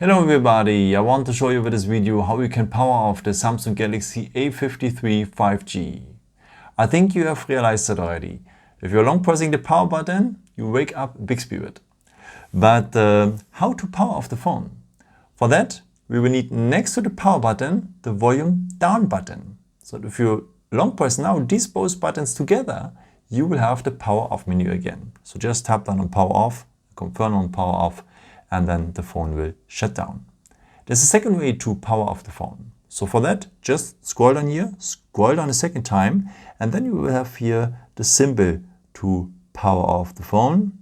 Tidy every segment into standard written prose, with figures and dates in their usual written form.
Hello everybody, I want to show you with this video how you can power off the Samsung Galaxy A53 5G. I think you have realized that already. If you're long pressing the power button, you wake up Big Spirit. But how to power off the phone? For that, we will need next to the power button, the volume down button. So if you long press now these both buttons together, you will have the power off menu again. So just tap down on power off, confirm on power off, and then the phone will shut down. There's a second way to power off the phone. So for that, just scroll down here, scroll down a second time, and then you will have here the symbol to power off the phone,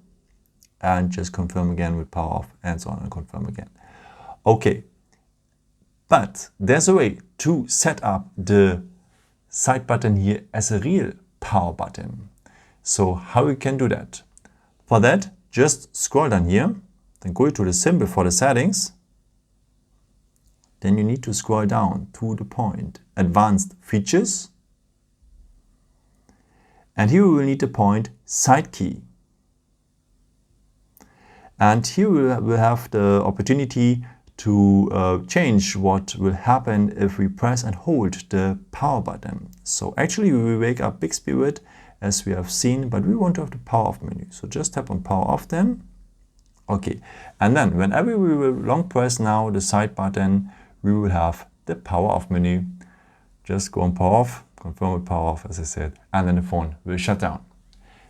and just confirm again with power off, and so on, and confirm again. Okay, but there's a way to set up the side button here as a real power button. So how you can do that? For that, just scroll down here, then go to the symbol for the settings. Then you need to scroll down to the point Advanced Features. And here we will need the point Side Key. And here we will have the opportunity to change what will happen if we press and hold the power button. So actually we will wake up Big Spirit as we have seen, but we want to have the power off menu. So just tap on power off then. Okay, and then whenever we will long press now the side button, we will have the power off menu. Just go on power off, confirm with power off as I said, and then the phone will shut down.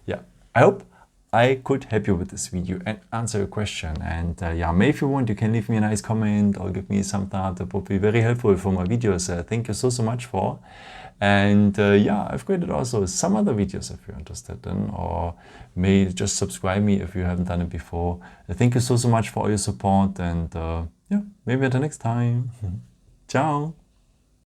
Yeah, I hope I could help you with this video and answer your question. And yeah, maybe if you want, you can leave me a nice comment or give me some thought. That would be very helpful for my videos. Thank you so much for. And yeah, I've created also some other videos if you're interested in, or may just subscribe me if you haven't done it before. Thank you so much for all your support, and yeah, maybe at the next time. Ciao.